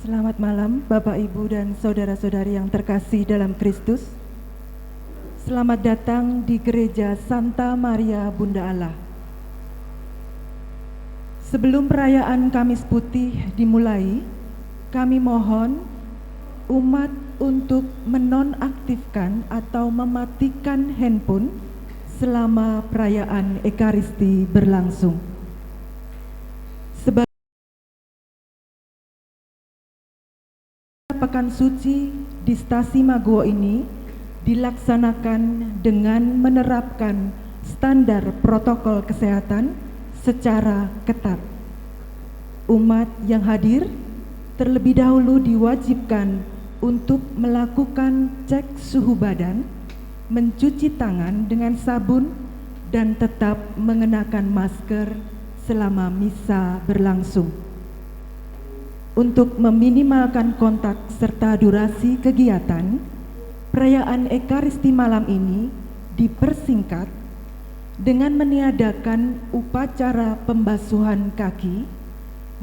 Selamat malam Bapak Ibu dan saudara-saudari yang terkasih dalam Kristus. Selamat datang di Gereja Santa Maria Bunda Allah. Sebelum perayaan Kamis Putih dimulai, kami mohon umat untuk menonaktifkan atau mematikan handphone selama perayaan Ekaristi berlangsung. Sebagai Pekan Suci di Stasi Maguwo ini dilaksanakan dengan menerapkan standar protokol kesehatan secara ketat. Umat yang hadir terlebih dahulu diwajibkan untuk melakukan cek suhu badan, mencuci tangan dengan sabun, dan tetap mengenakan masker selama misa berlangsung. Untuk meminimalkan kontak serta durasi kegiatan, perayaan Ekaristi malam ini dipersingkat dengan meniadakan upacara pembasuhan kaki,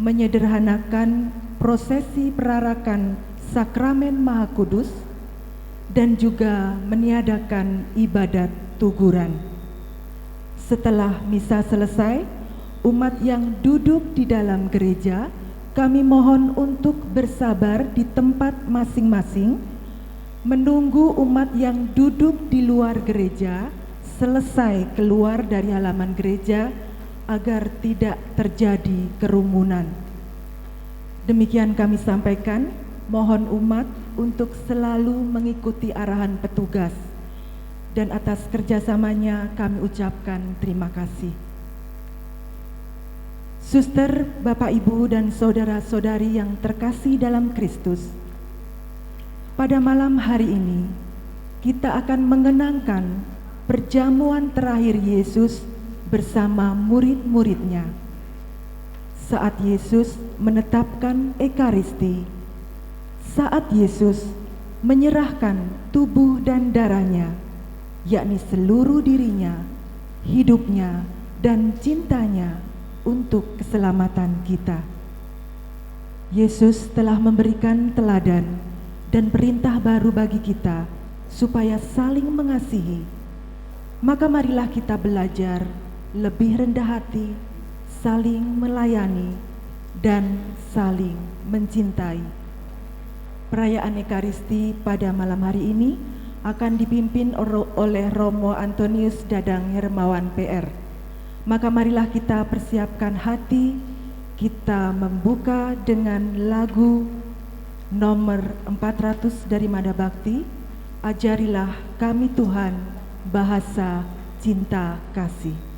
menyederhanakan prosesi perarakan sakramen Maha Kudus, dan juga meniadakan ibadat tuguran. Setelah misa selesai, umat yang duduk di dalam gereja kami mohon untuk bersabar di tempat masing-masing, menunggu umat yang duduk di luar gereja selesai keluar dari halaman gereja agar tidak terjadi kerumunan. Demikian kami sampaikan, mohon umat untuk selalu mengikuti arahan petugas, dan atas kerjasamanya kami ucapkan terima kasih. Suster, Bapak, Ibu, dan saudara-saudari yang terkasih dalam Kristus, pada malam hari ini kita akan mengenangkan perjamuan terakhir Yesus bersama murid-muridnya. Saat Yesus menetapkan Ekaristi, saat Yesus menyerahkan tubuh dan darahnya, yakni seluruh dirinya, hidupnya, dan cintanya untuk keselamatan kita. Yesus telah memberikan teladan dan perintah baru bagi kita supaya saling mengasihi. Maka marilah kita belajar lebih rendah hati, saling melayani, dan saling mencintai. Perayaan Ekaristi pada malam hari ini akan dipimpin oleh Romo Antonius Dadang Hermawan PR. Maka marilah kita persiapkan hati, kita membuka dengan lagu nomor 400 dari Mada Bakti, Ajarilah Kami Tuhan Bahasa Cinta Kasih.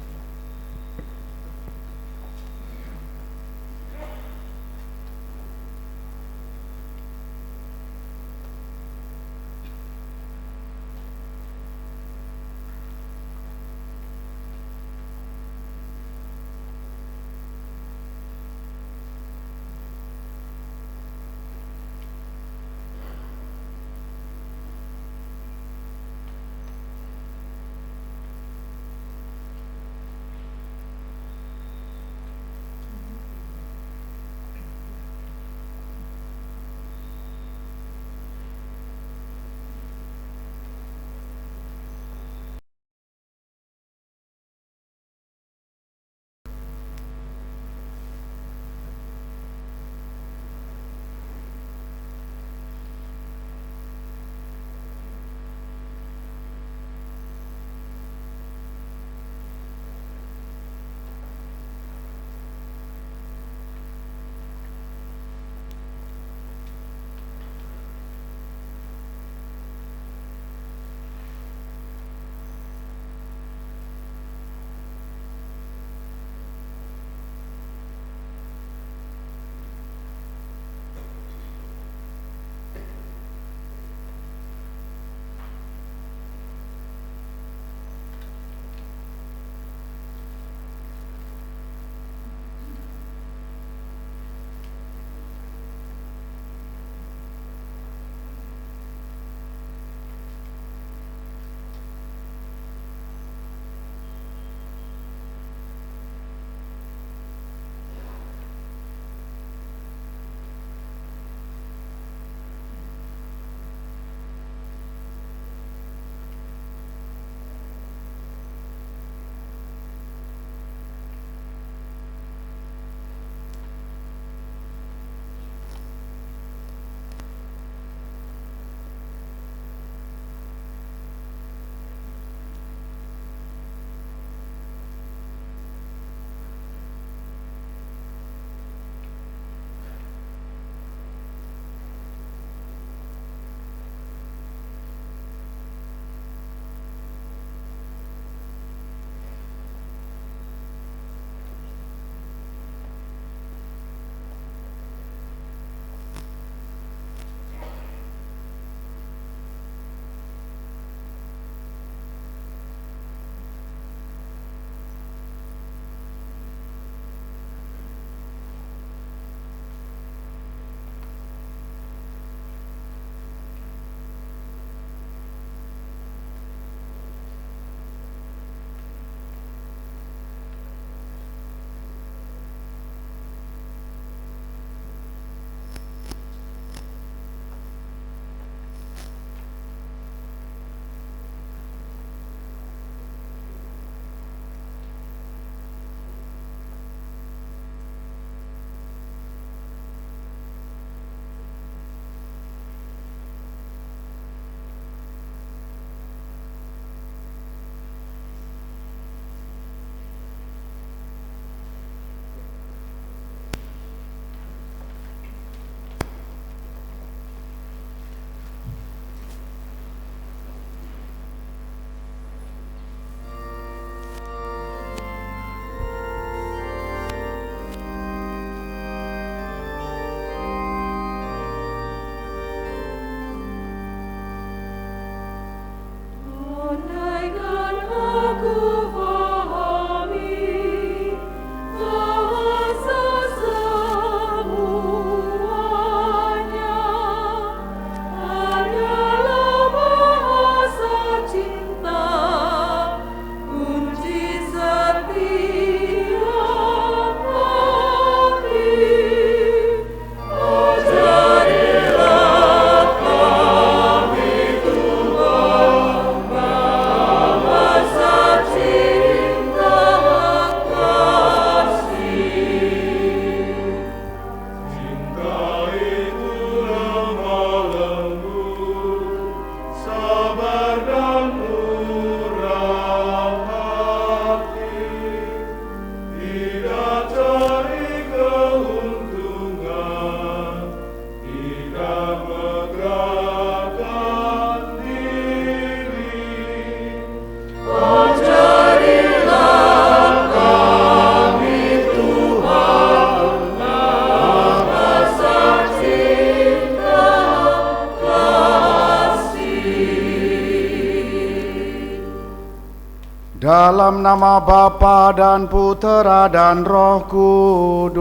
Dalam nama Bapa dan Putera dan Roh Kudus.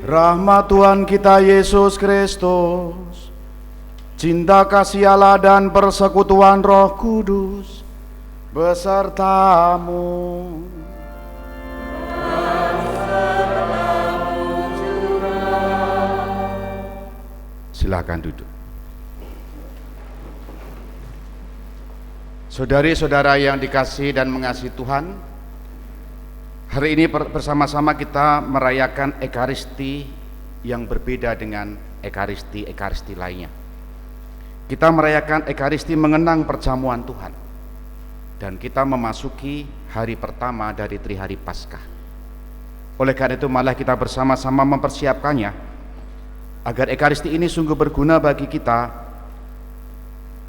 Rahmat Tuhan kita Yesus Kristus, cinta kasih Allah dan persekutuan Roh Kudus besertamu. Silakan duduk. Saudari-saudara yang dikasihi dan mengasihi Tuhan, hari ini bersama-sama kita merayakan Ekaristi yang berbeda dengan Ekaristi lainnya. Kita merayakan Ekaristi mengenang perjamuan Tuhan, dan kita memasuki hari pertama dari Trihari Paskah. Oleh karena itu malah kita bersama-sama mempersiapkannya agar Ekaristi ini sungguh berguna bagi kita,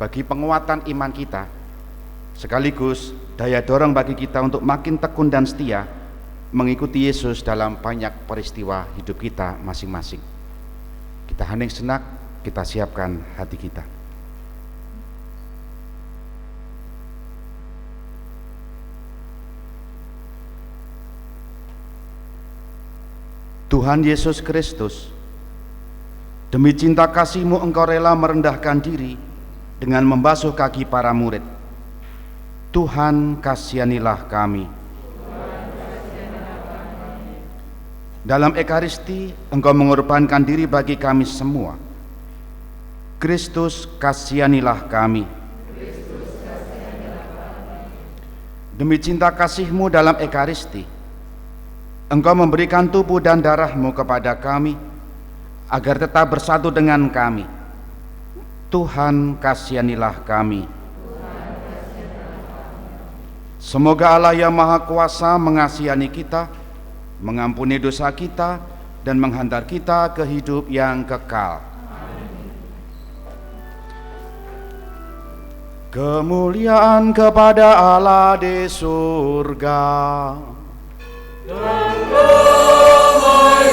bagi penguatan iman kita, sekaligus daya dorong bagi kita untuk makin tekun dan setia mengikuti Yesus dalam banyak peristiwa hidup kita masing-masing. Kita hening senak, kita siapkan hati kita. Tuhan Yesus Kristus, demi cinta kasih-Mu Engkau rela merendahkan diri dengan membasuh kaki para murid. Tuhan, kasihanilah kami. Dalam Ekaristi, Engkau mengorbankan diri bagi kami semua. Kristus, kasihanilah kami. Demi cinta kasih-Mu dalam Ekaristi, Engkau memberikan tubuh dan darah-Mu kepada kami, agar tetap bersatu dengan kami. Tuhan, kasihanilah kami. Semoga Allah yang Maha Kuasa mengasihani kita, mengampuni dosa kita, dan menghantar kita ke hidup yang kekal. Kemuliaan kepada Allah di surga. Kepada orang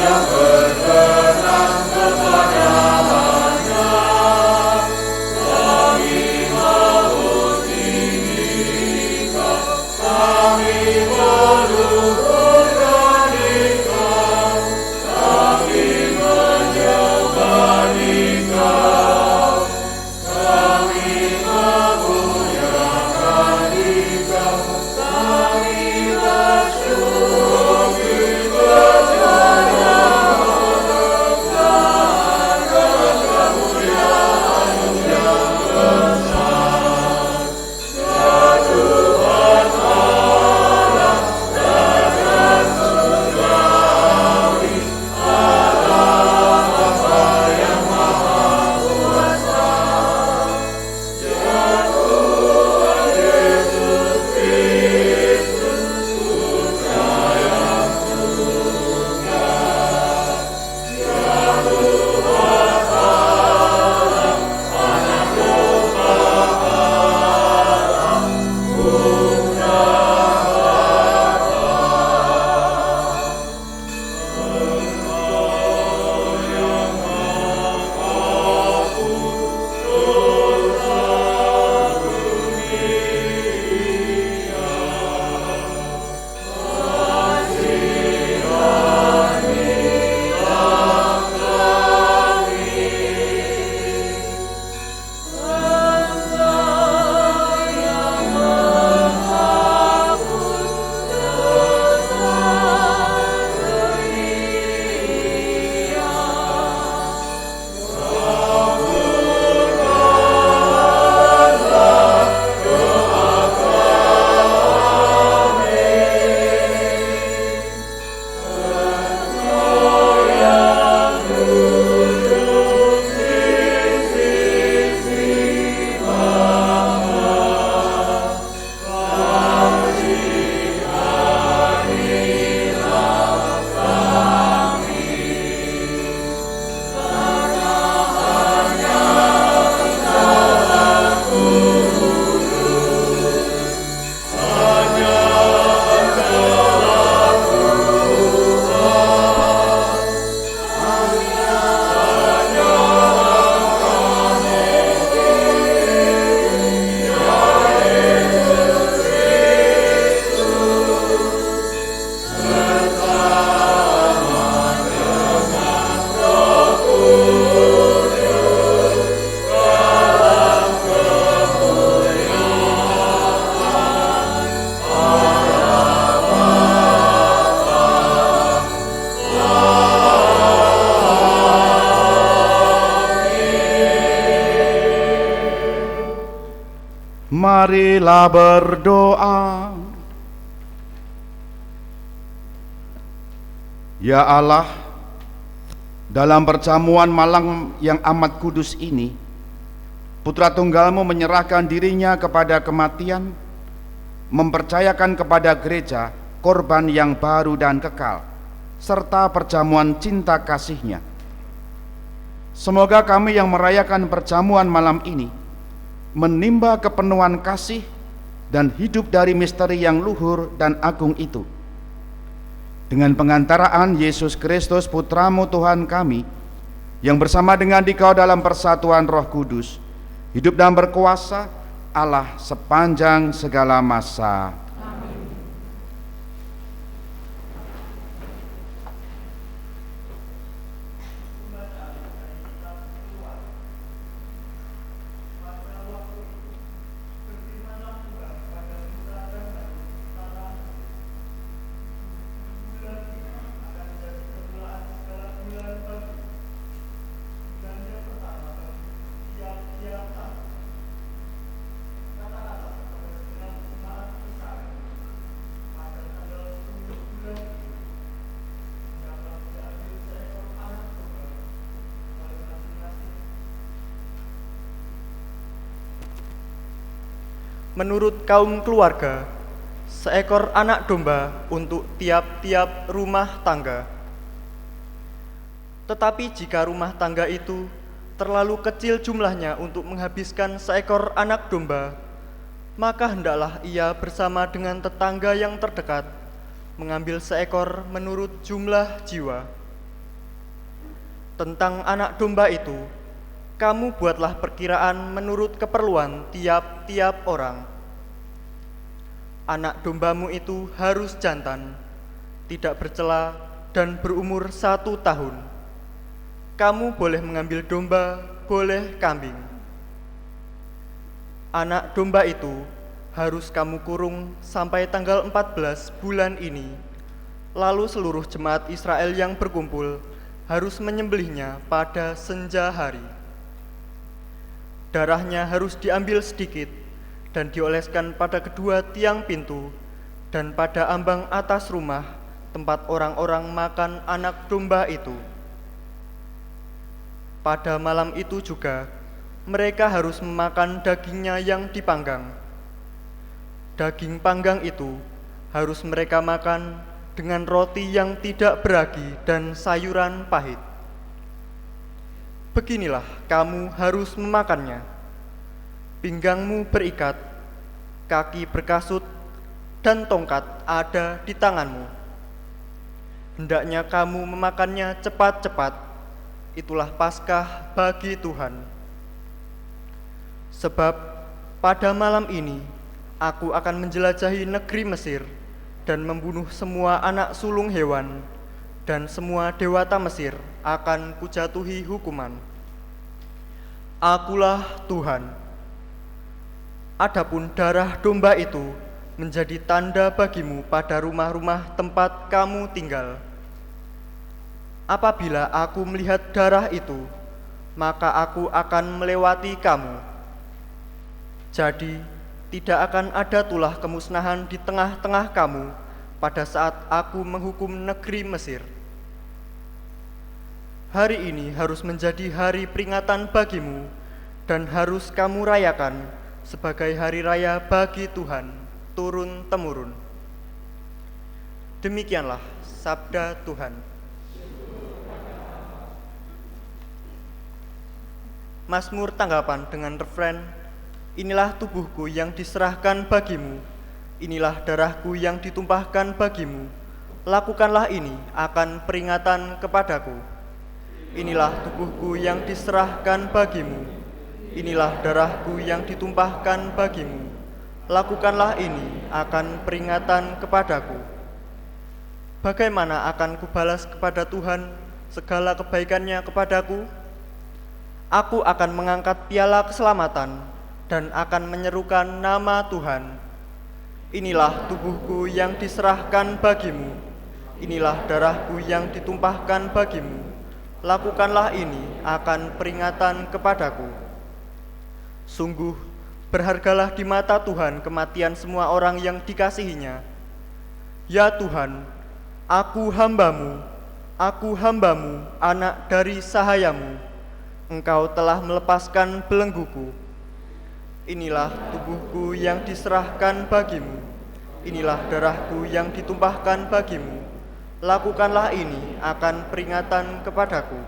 yang berkenan kepada-Nya. Kami memuji Dikau, kami meluhurkan Dikau, kami menyembah Dikau, kami memuliakan Dikau, kami bersyukur berjaya menegakkan kemuliaan yang besar. Ya Tuhan Allah, Marilah berdoa. Ya Allah, dalam perjamuan malam yang amat kudus ini, Putra Tunggal-Mu menyerahkan dirinya kepada kematian, mempercayakan kepada gereja korban yang baru dan kekal, serta perjamuan cinta kasih-Nya. Semoga kami yang merayakan perjamuan malam ini menimba kepenuhan kasih dan hidup dari misteri yang luhur dan agung itu. Dengan pengantaraan Yesus Kristus Putra-Mu Tuhan kami, yang bersama dengan Dikau dalam persatuan Roh Kudus, hidup dan berkuasa Allah sepanjang segala masa. Menurut kaum keluarga, seekor anak domba untuk tiap-tiap rumah tangga. Tetapi jika rumah tangga itu terlalu kecil jumlahnya untuk menghabiskan seekor anak domba, maka hendaklah ia bersama dengan tetangga yang terdekat mengambil seekor menurut jumlah jiwa. Tentang anak domba itu, kamu buatlah perkiraan menurut keperluan tiap-tiap orang. Anak dombamu itu harus jantan, tidak bercela, dan berumur 1 tahun. Kamu boleh mengambil domba, boleh kambing. Anak domba itu harus kamu kurung sampai tanggal 14 bulan ini. Lalu seluruh jemaat Israel yang berkumpul harus menyembelihnya pada senja hari. Darahnya harus diambil sedikit dan dioleskan pada kedua tiang pintu dan pada ambang atas rumah tempat orang-orang makan anak domba itu. Pada malam itu juga mereka harus memakan dagingnya yang dipanggang. Daging panggang itu harus mereka makan dengan roti yang tidak beragi dan sayuran pahit. Beginilah kamu harus memakannya. Pinggangmu berikat, kaki berkasut, dan tongkat ada di tanganmu. Hendaknya kamu memakannya cepat-cepat. Itulah Paskah bagi Tuhan. Sebab pada malam ini aku akan menjelajahi negeri Mesir dan membunuh semua anak sulung hewan, dan semua dewata Mesir akan kujatuhi hukuman. Akulah Tuhan. Adapun darah domba itu menjadi tanda bagimu pada rumah-rumah tempat kamu tinggal. Apabila aku melihat darah itu, maka aku akan melewati kamu. Jadi, tidak akan ada tulah kemusnahan di tengah-tengah kamu pada saat aku menghukum negeri Mesir. Hari ini harus menjadi hari peringatan bagimu dan harus kamu rayakan sebagai hari raya bagi Tuhan, turun-temurun. Demikianlah sabda Tuhan. Mazmur tanggapan dengan refren, inilah tubuhku yang diserahkan bagimu, inilah darahku yang ditumpahkan bagimu, lakukanlah ini akan peringatan kepadaku. Inilah tubuhku yang diserahkan bagimu, inilah darahku yang ditumpahkan bagimu, lakukanlah ini akan peringatan kepadaku. Bagaimana akan kubalas kepada Tuhan segala kebaikannya kepadaku? Aku akan mengangkat piala keselamatan dan akan menyerukan nama Tuhan. Inilah tubuhku yang diserahkan bagimu, inilah darahku yang ditumpahkan bagimu, lakukanlah ini akan peringatan kepadaku. Sungguh, Berhargalah di mata Tuhan kematian semua orang yang dikasihinya. Ya Tuhan, aku hambamu, anak dari sahayamu. Engkau telah melepaskan belengguku. Inilah tubuhku yang diserahkan bagimu. Inilah darahku yang ditumpahkan bagimu. Lakukanlah ini akan peringatan kepadaku.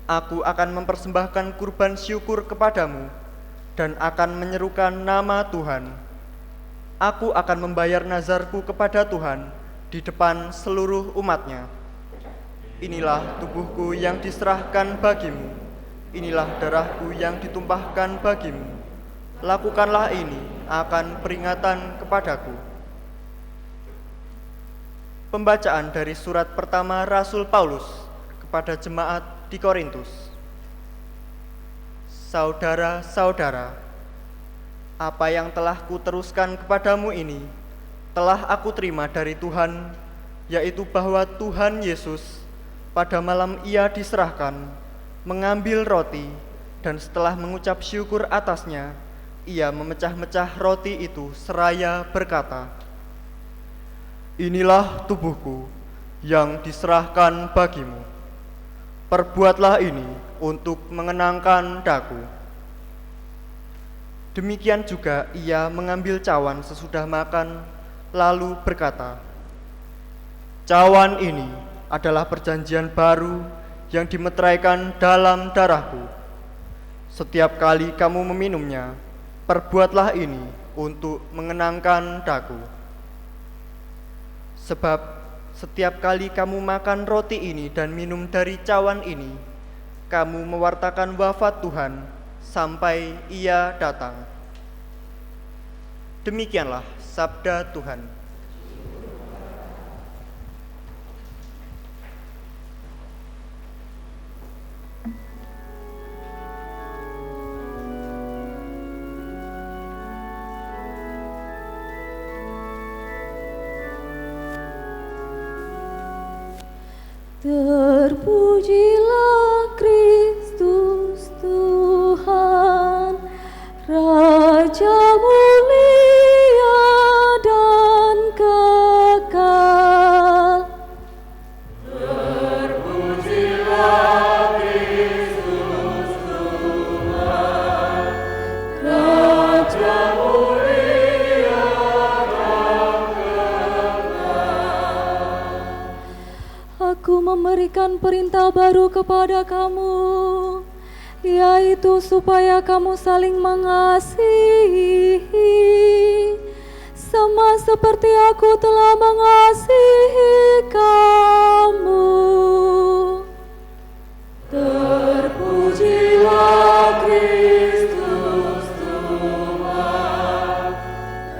Aku akan mempersembahkan kurban syukur kepadamu dan akan menyerukan nama Tuhan. Aku akan membayar nazarku kepada Tuhan di depan seluruh umatnya. Inilah tubuhku yang diserahkan bagimu. Inilah darahku yang ditumpahkan bagimu. Lakukanlah ini akan peringatan kepadaku. Pembacaan dari surat pertama Rasul Paulus kepada jemaat di Korintus. Saudara-saudara, apa yang telah kuteruskan kepadamu ini telah aku terima dari Tuhan, yaitu bahwa Tuhan Yesus pada malam Ia diserahkan, mengambil roti, dan setelah mengucap syukur atasnya, Ia memecah-mecah roti itu seraya berkata, "Inilah tubuhku yang diserahkan bagimu. Perbuatlah ini untuk mengenangkan daku." Demikian juga Ia mengambil cawan sesudah makan, lalu berkata, "Cawan ini adalah perjanjian baru yang dimeteraikan dalam darahku. Setiap kali kamu meminumnya, perbuatlah ini untuk mengenangkan daku. Sebab setiap kali kamu makan roti ini dan minum dari cawan ini, kamu mewartakan wafat Tuhan sampai Ia datang." Demikianlah sabda Tuhan. Terpujilah Kristus Tuhan, Raja mulia dan kekal. Terpujilah Kristus Tuhan, Raja mulia dan kekal. Aku memberikan perintah baru kepada kamu, yaitu supaya kamu saling mengasihi, sama seperti aku telah mengasihi kamu. Terpujilah Kristus Tuhan,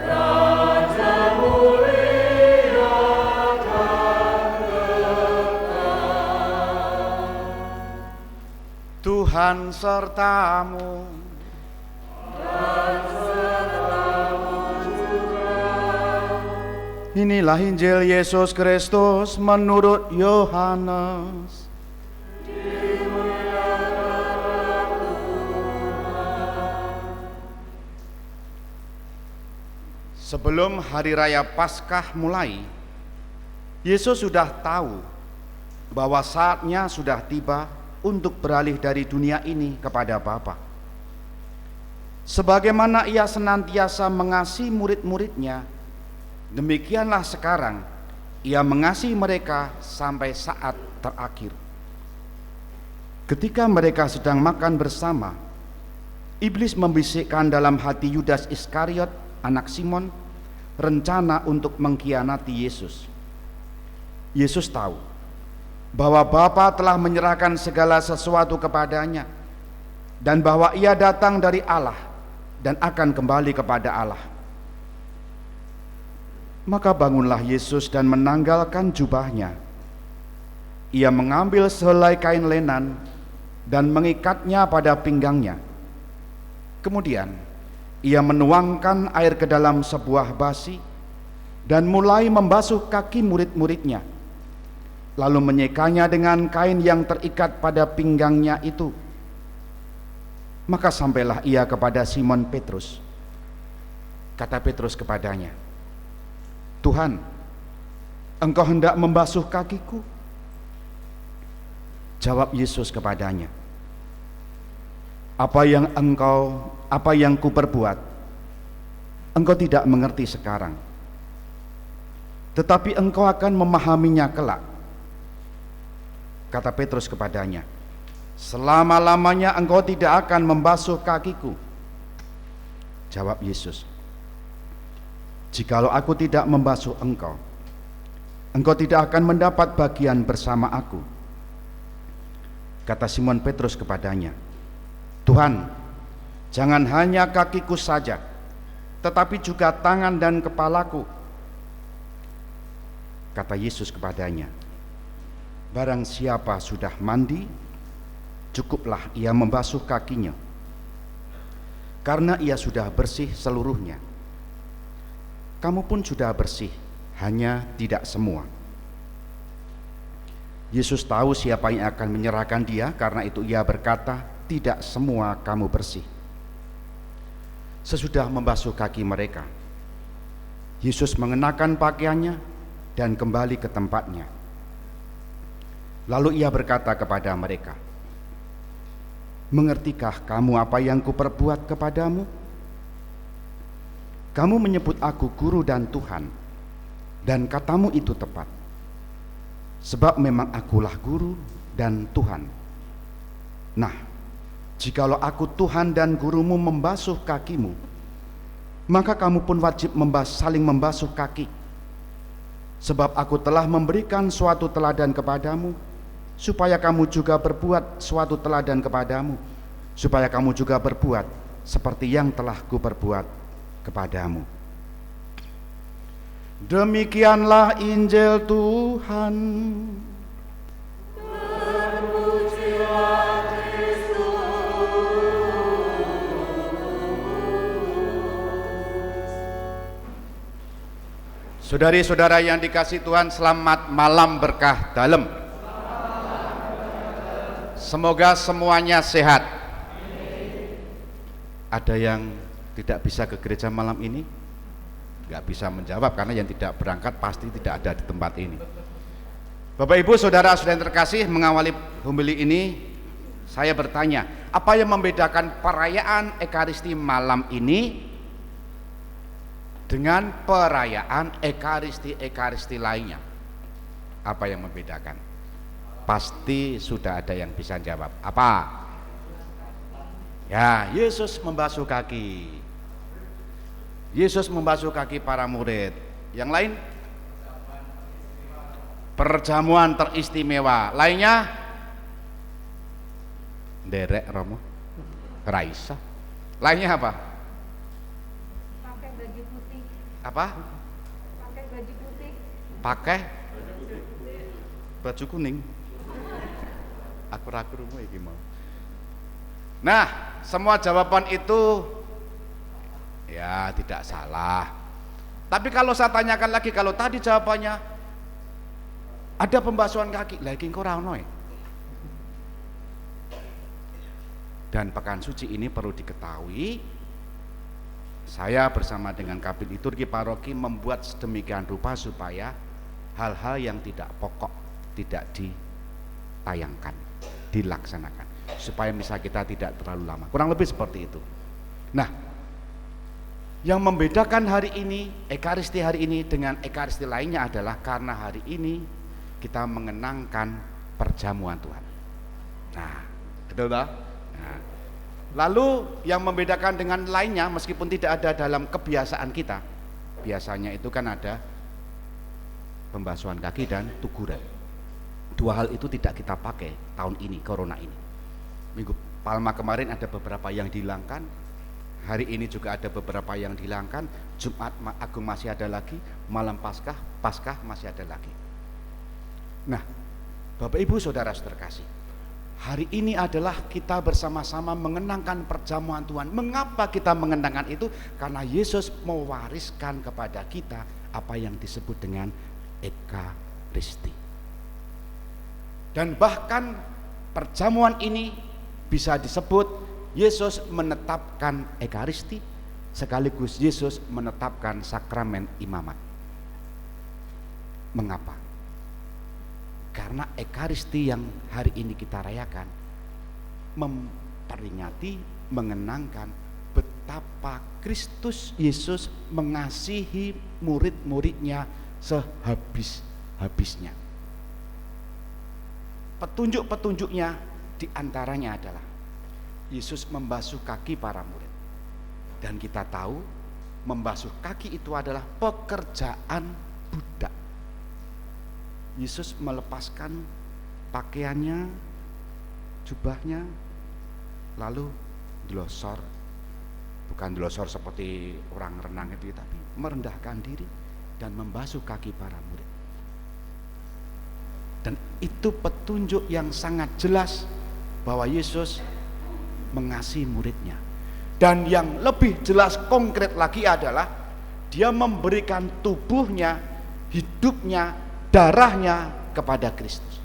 Raja mulia dan kekal. Tuhan sertamu. Inilah Injil Yesus Kristus menurut Yohanes. Sebelum hari raya Paskah mulai, Yesus sudah tahu bahwa saatnya sudah tiba untuk beralih dari dunia ini kepada Bapa. Sebagaimana Ia senantiasa mengasihi murid-muridnya, demikianlah sekarang Ia mengasihi mereka sampai saat terakhir. Ketika mereka sedang makan bersama, iblis membisikkan dalam hati Yudas Iskariot, anak Simon, rencana untuk mengkhianati Yesus. Yesus tahu bahwa Bapa telah menyerahkan segala sesuatu kepadanya, dan bahwa Ia datang dari Allah dan akan kembali kepada Allah. Maka bangunlah Yesus dan menanggalkan jubahnya. Ia mengambil sehelai kain lenan dan mengikatnya pada pinggangnya. Kemudian Ia menuangkan air ke dalam sebuah basi dan mulai membasuh kaki murid-muridnya, lalu menyekanya dengan kain yang terikat pada pinggangnya itu. Maka sampailah ia kepada Simon Petrus. Kata Petrus kepadanya, Tuhan, engkau hendak membasuh kakiku? Jawab Yesus kepadanya, apa yang kuperbuat, engkau tidak mengerti sekarang, tetapi engkau akan memahaminya kelak. Kata Petrus kepadanya, selama-lamanya engkau tidak akan membasuh kakiku. Jawab Yesus, jikalau aku tidak membasuh engkau, engkau tidak akan mendapat bagian bersama aku. Kata Simon Petrus kepadanya, Tuhan, jangan hanya kakiku saja, tetapi juga tangan dan kepalaku. Kata Yesus kepadanya, barang siapa sudah mandi, cukuplah ia membasuh kakinya, karena ia sudah bersih seluruhnya. Kamu pun sudah bersih, hanya tidak semua. Yesus tahu siapa yang akan menyerahkan dia, karena itu ia berkata, tidak semua kamu bersih. Sesudah membasuh kaki mereka, Yesus mengenakan pakaiannya dan kembali ke tempatnya. Lalu ia berkata kepada mereka, mengertikah kamu apa yang kuperbuat kepadamu? Kamu menyebut aku guru dan Tuhan, dan katamu itu tepat, sebab memang akulah guru dan Tuhan. Nah, jikalau aku Tuhan dan gurumu membasuh kakimu, maka kamu pun wajib saling membasuh kaki. Sebab aku telah memberikan suatu teladan kepadamu, supaya kamu juga berbuat suatu teladan kepadamu, supaya kamu juga berbuat seperti yang telah kuperbuat kepadamu. Demikianlah Injil Tuhan. Saudari-saudara yang dikasihi Tuhan, selamat malam berkah dalam. Semoga semuanya sehat. Ada yang tidak bisa ke gereja malam ini? Nggak bisa menjawab, karena yang tidak berangkat pasti tidak ada di tempat ini. Bapak Ibu saudara-saudara yang terkasih, mengawali homili ini saya bertanya, apa yang membedakan perayaan Ekaristi malam ini dengan perayaan Ekaristi lainnya? Apa yang membedakan? Pasti sudah ada yang bisa jawab. Apa? Ya, Yesus membasuh kaki. Yesus membasuh kaki para murid. Yang lain? Perjamuan teristimewa. Lainnya? Derek Romo, Raisa. Lainnya apa? Pakai baju putih. Apa? Pakai baju putih. Pakai baju kuning. Aku ragu-ragu iki mau. Nah, semua jawaban itu ya tidak salah. Tapi kalau saya tanyakan lagi, kalau tadi jawabannya ada pembasuhan kaki, lagi engko ora ono. Dan pekan suci ini perlu diketahui, saya bersama dengan Kabid Liturgi Paroki membuat sedemikian rupa supaya hal-hal yang tidak pokok tidak ditayangkan, dilaksanakan, supaya misa kita tidak terlalu lama. Kurang lebih seperti itu. Nah, yang membedakan hari ini, Ekaristi hari ini dengan Ekaristi lainnya adalah karena hari ini kita mengenangkan perjamuan Tuhan. Nah, betul tak? Nah, lalu yang membedakan dengan lainnya, meskipun tidak ada dalam kebiasaan kita, biasanya itu kan ada pembasuhan kaki dan tuguran. Dua hal itu tidak kita pakai tahun ini, corona ini. Minggu Palma kemarin ada beberapa yang dihilangkan, hari ini juga ada beberapa yang dihilangkan, Jumat Agung masih ada lagi, malam Paskah masih ada lagi. Nah, Bapak Ibu Saudara terkasih, hari ini adalah kita bersama-sama mengenangkan perjamuan Tuhan. Mengapa kita mengenangkan itu? Karena Yesus mewariskan kepada kita apa yang disebut dengan Ekaristi. Dan bahkan perjamuan ini bisa disebut Yesus menetapkan Ekaristi, sekaligus Yesus menetapkan sakramen imamat. Mengapa? Karena Ekaristi yang hari ini kita rayakan memperingati, mengenangkan betapa Kristus Yesus mengasihi murid-muridnya sehabis-habisnya. Petunjuk-petunjuknya diantaranya adalah Yesus membasuh kaki para murid. Dan kita tahu membasuh kaki itu adalah pekerjaan budak. Yesus melepaskan pakaiannya, jubahnya, lalu delosor. Bukan delosor seperti orang renang itu, tapi merendahkan diri dan membasuh kaki para murid. Dan itu petunjuk yang sangat jelas bahwa Yesus mengasihi muridnya. Dan yang lebih jelas konkret lagi adalah dia memberikan tubuhnya, hidupnya, darahnya kepada Kristus.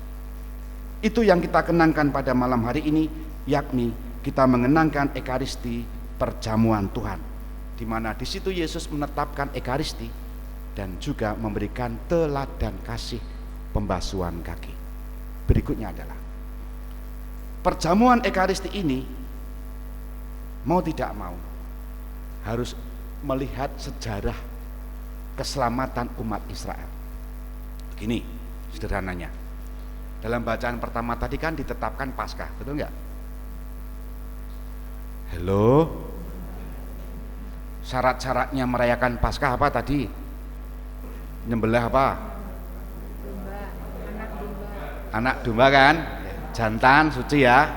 Itu yang kita kenangkan pada malam hari ini, yakni kita mengenangkan Ekaristi, perjamuan Tuhan, di mana di situ Yesus menetapkan Ekaristi dan juga memberikan teladan kasih pembasuhan kaki. Berikutnya adalah perjamuan Ekaristi ini, mau tidak mau harus melihat sejarah keselamatan umat Israel. Begini sederhananya, dalam bacaan pertama tadi kan ditetapkan Paskah, betul nggak? Halo, syarat-syaratnya merayakan Paskah apa tadi? Nyembelih apa? Anak domba kan, jantan suci ya,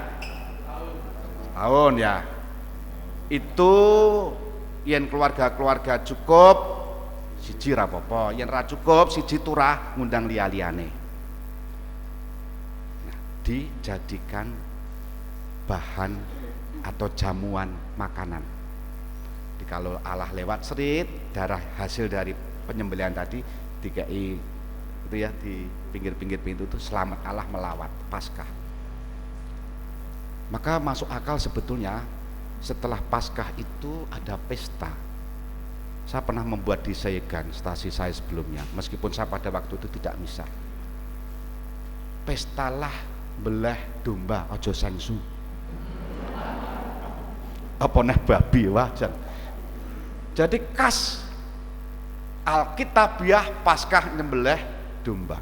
tahun ya. Itu yen keluarga-keluarga cukup siji rapopo, yen ra cukup siji turah ngundang liya-liyane. Nah, dijadikan bahan atau jamuan makanan. Jadi kalau Allah lewat serit, darah hasil dari penyembelihan tadi dikai itu ya di pinggir-pinggir pintu itu, selamat Allah melawat Paskah. Maka masuk akal sebetulnya setelah Paskah itu ada pesta. Saya pernah membuat di Sayegan, stasi saya sebelumnya, meskipun saya pada waktu itu tidak misa. Pestalah belah domba ojo sengsu. Apa neh babi wajan. Jadi khas Alkitabiah Paskah nyembelih domba.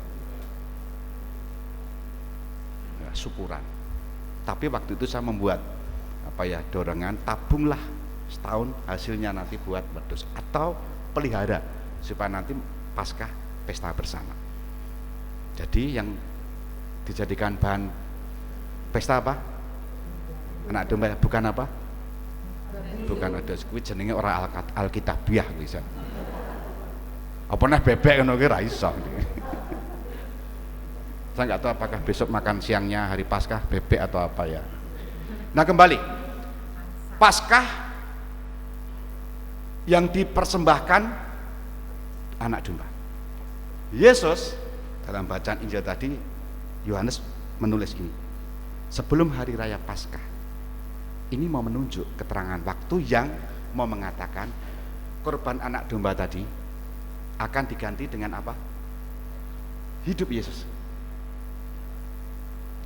Nah, syukuran. Tapi waktu itu saya membuat dorongan, tabunglah setahun hasilnya nanti buat wedhus atau pelihara supaya nanti Paskah pesta bersama. Jadi yang dijadikan bahan pesta apa? Anak domba, bukan apa? Bukan ada kuwi jenenge ora Alkitabiah bisa. Apa neh bebek ngono ki ra iso. Saya nggak tahu apakah besok makan siangnya hari Paskah bebek atau apa ya. Nah, kembali Paskah yang dipersembahkan anak domba. Yesus dalam bacaan Injil tadi, Yohanes menulis ini sebelum hari raya Paskah. Ini mau menunjuk keterangan waktu yang mau mengatakan korban anak domba tadi akan diganti dengan apa? Hidup Yesus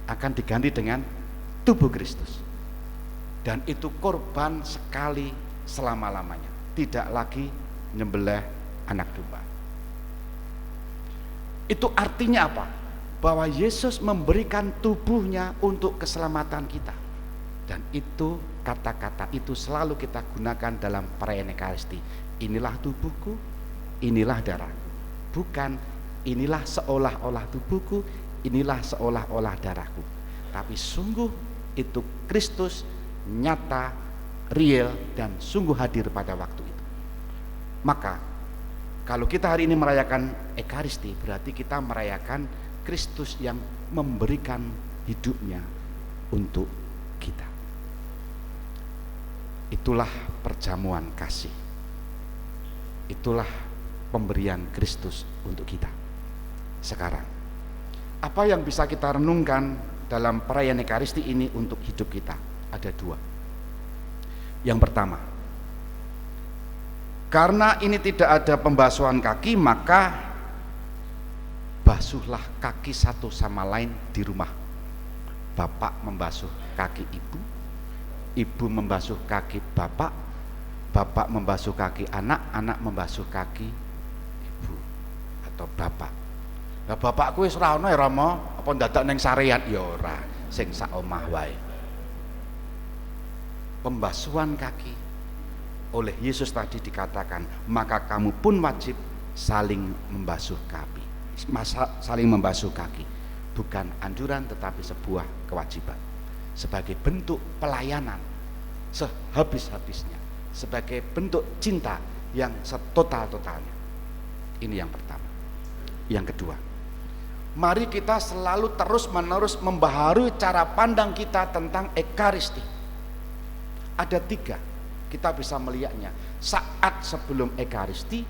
akan diganti dengan tubuh Kristus, dan itu korban sekali selama-lamanya, tidak lagi nyembelih anak domba. Itu artinya apa? Bahwa Yesus memberikan tubuhnya untuk keselamatan kita, dan itu kata-kata itu selalu kita gunakan dalam perayaan Ekaristi. Inilah tubuhku, inilah darahku. Bukan inilah seolah-olah tubuhku, inilah seolah-olah darahku, tapi sungguh itu Kristus nyata, real, dan sungguh hadir pada waktu itu. Maka kalau kita hari ini merayakan Ekaristi, berarti kita merayakan Kristus yang memberikan hidupnya untuk kita. Itulah perjamuan kasih. Itulah pemberian Kristus untuk kita. Sekarang, apa yang bisa kita renungkan dalam perayaan Ekaristi ini untuk hidup kita? Ada dua. Yang pertama, karena ini tidak ada pembasuhan kaki, maka basuhlah kaki satu sama lain di rumah. Bapak membasuh kaki ibu, ibu membasuh kaki bapak, bapak membasuh kaki anak, anak membasuh kaki ibu atau bapak. Lah bapakku wis ora ono ya Rama, apa ndadak ning sarean ya ora, sing sak omah wae. Pembasuhan kaki oleh Yesus tadi dikatakan, maka kamu pun wajib saling membasuh kaki. Saling membasuh kaki, bukan anjuran tetapi sebuah kewajiban, sebagai bentuk pelayanan sehabis-habisnya, sebagai bentuk cinta yang setotal-totalnya. Ini yang pertama. Yang kedua, mari kita selalu terus-menerus membaharui cara pandang kita tentang Ekaristi. Ada 3 kita bisa melihatnya: saat sebelum Ekaristi,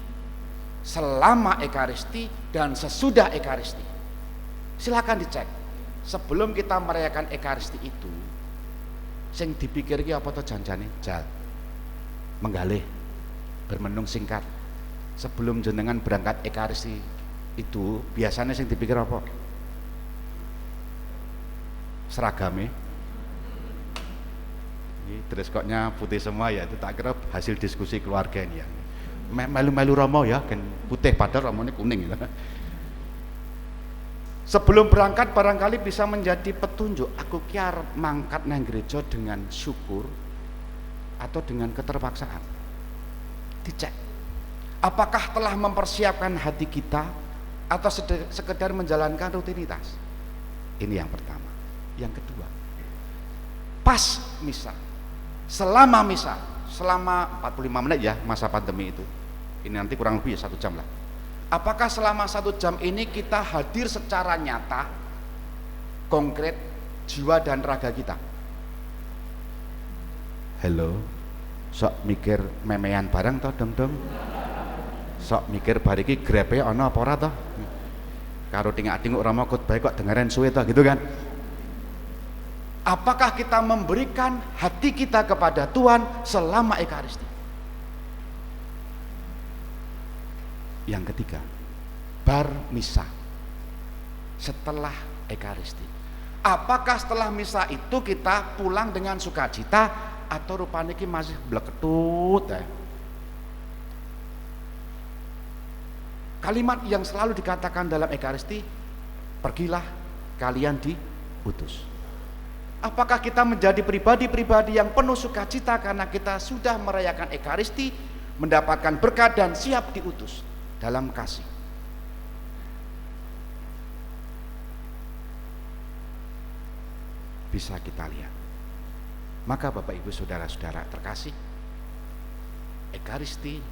selama Ekaristi, dan sesudah Ekaristi. Silakan dicek. Sebelum kita merayakan Ekaristi itu, sing dipikir ki apa to janjane? Jal menggalih bermenung singkat. Sebelum jenengan berangkat Ekaristi itu biasanya sing dipikir apa? Seragame. Dress code-nya putih semua ya, itu tak kira hasil diskusi keluarga ini ya. Melu-melu Romo ya, kan putih padahal Romone kuning gitu. Sebelum berangkat barangkali bisa menjadi petunjuk, aku kiar mangkat nang gereja dengan syukur atau dengan keterpaksaan. Dicek. Apakah telah mempersiapkan hati kita atau sekedar menjalankan rutinitas? Ini yang pertama. Yang kedua, pas misa, selama misa, selama 45 menit ya masa pandemi itu, ini nanti kurang lebih ya 1 jam lah. Apakah selama 1 jam ini kita hadir secara nyata, konkret, jiwa dan raga kita? Halo, sok mikir memean barang toh dong, sok mikir bariki grepe ana apa ora toh, karo tingak-tinguk Rama khotbah kok dengeren suwe toh gitu kan. Apakah kita memberikan hati kita kepada Tuhan selama Ekaristi? Yang ketiga, bar misa, setelah Ekaristi. Apakah setelah misa itu kita pulang dengan sukacita atau rupanya ini masih bleketut ya? Kalimat yang selalu dikatakan dalam Ekaristi, pergilah kalian diutus. Apakah kita menjadi pribadi-pribadi yang penuh sukacita karena kita sudah merayakan Ekaristi, mendapatkan berkat dan siap diutus dalam kasih? Bisa kita lihat. Maka Bapak Ibu Saudara-saudara terkasih, Ekaristi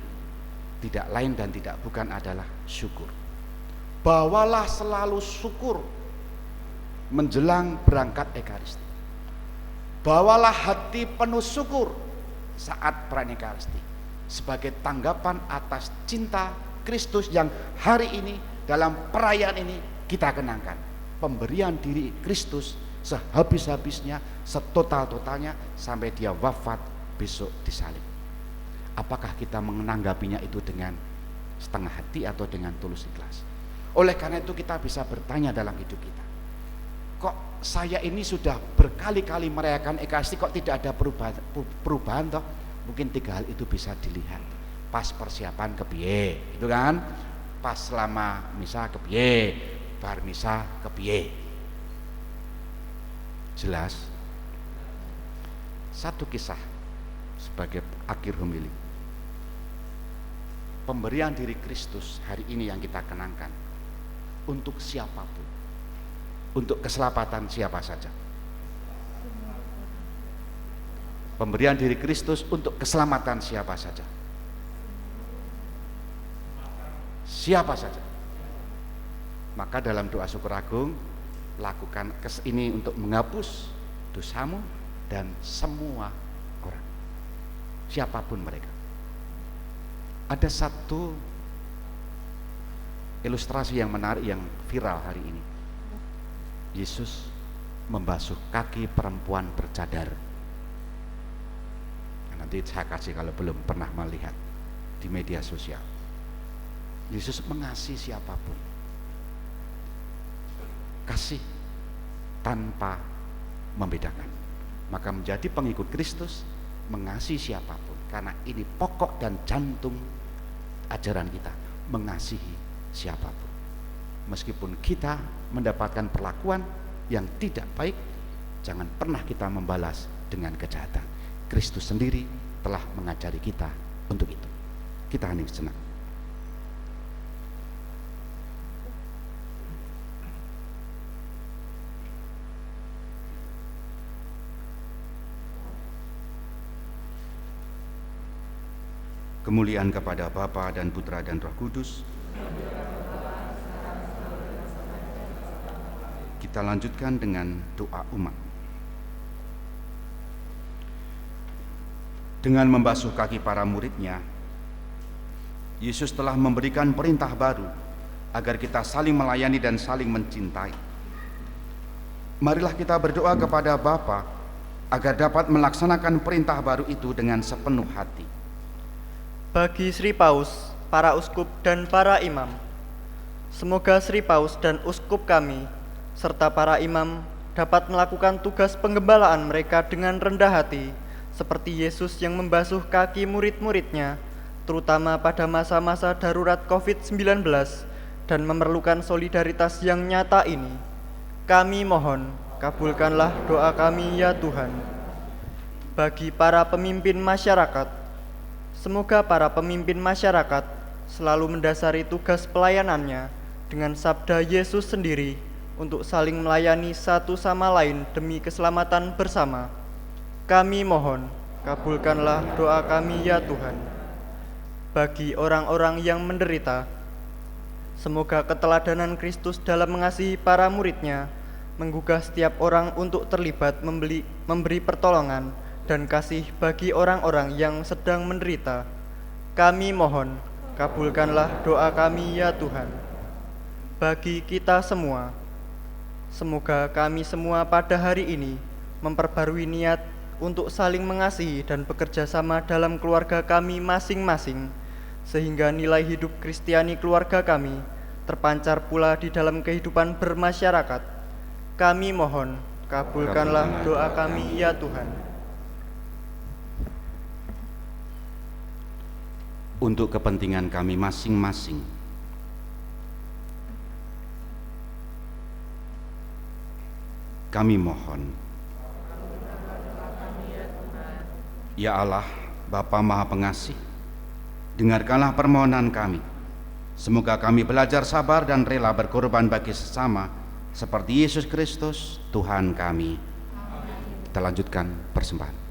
tidak lain dan tidak bukan adalah syukur. Bawalah selalu syukur menjelang berangkat Ekaristi. Bawalah hati penuh syukur saat perayaan Ekaristi sebagai tanggapan atas cinta Kristus yang hari ini dalam perayaan ini kita kenangkan. Pemberian diri Kristus sehabis-habisnya, setotal-totalnya sampai dia wafat besok disalib. Apakah kita menanggapinya itu dengan setengah hati atau dengan tulus ikhlas? Oleh karena itu kita bisa bertanya dalam hidup kita, kok saya ini sudah berkali-kali merayakan Ekaristi kok tidak ada perubahan toh? Mungkin 3 hal itu bisa dilihat. Pas persiapan kepiye, itu kan? Pas selama misa kepiye, bar misa kepiye. Jelas. Satu kisah sebagai akhir homili. Pemberian diri Kristus hari ini yang kita kenangkan untuk siapapun, untuk keselamatan siapa saja. Pemberian diri Kristus untuk keselamatan siapa saja. Siapa saja. Maka dalam doa syukur agung, lakukan ini untuk menghapus dosamu dan semua orang, siapapun mereka. Ada satu ilustrasi yang menarik yang viral hari ini. Yesus membasuh kaki perempuan bercadar. Nanti Nanti saya kasih kalau belum pernah melihat di media sosial. Yesus mengasihi siapapun. Kasih tanpa membedakan. Maka menjadi pengikut Kristus mengasihi siapapun, karena ini pokok dan jantung ajaran kita, mengasihi siapapun. Meskipun kita mendapatkan perlakuan yang tidak baik, jangan pernah kita membalas dengan kejahatan. Kristus sendiri telah mengajari kita untuk itu. Kita hening sejenak. Kemuliaan kepada Bapa dan Putra dan Roh Kudus. Kita lanjutkan dengan doa umat. Dengan membasuh kaki para muridnya, Yesus telah memberikan perintah baru agar kita saling melayani dan saling mencintai. Marilah kita berdoa kepada Bapa agar dapat melaksanakan perintah baru itu dengan sepenuh hati. Bagi Sri Paus, para uskup dan para imam, semoga Sri Paus dan uskup kami serta para imam dapat melakukan tugas penggembalaan mereka dengan rendah hati, seperti Yesus yang membasuh kaki murid-muridnya, terutama pada masa-masa darurat COVID-19 dan memerlukan solidaritas yang nyata ini. Kami mohon, kabulkanlah doa kami ya Tuhan. Bagi para pemimpin masyarakat, semoga para pemimpin masyarakat selalu mendasari tugas pelayanannya dengan sabda Yesus sendiri untuk saling melayani satu sama lain demi keselamatan bersama. Kami mohon, kabulkanlah doa kami ya Tuhan. Bagi orang-orang yang menderita, semoga keteladanan Kristus dalam mengasihi para muridnya menggugah setiap orang untuk terlibat memberi pertolongan dan kasih bagi orang-orang yang sedang menderita. Kami mohon, kabulkanlah doa kami ya Tuhan. Bagi kita semua, semoga kami semua pada hari ini memperbarui niat untuk saling mengasihi dan bekerja sama dalam keluarga kami masing-masing, sehingga nilai hidup Kristiani keluarga kami terpancar pula di dalam kehidupan bermasyarakat. Kami mohon, kabulkanlah doa kami ya Tuhan. Untuk kepentingan kami masing-masing, kami mohon, ya Allah, Bapa Maha Pengasih, dengarkanlah permohonan kami. Semoga kami belajar sabar dan rela berkorban bagi sesama, seperti Yesus Kristus, Tuhan kami. Kita lanjutkan persembahan.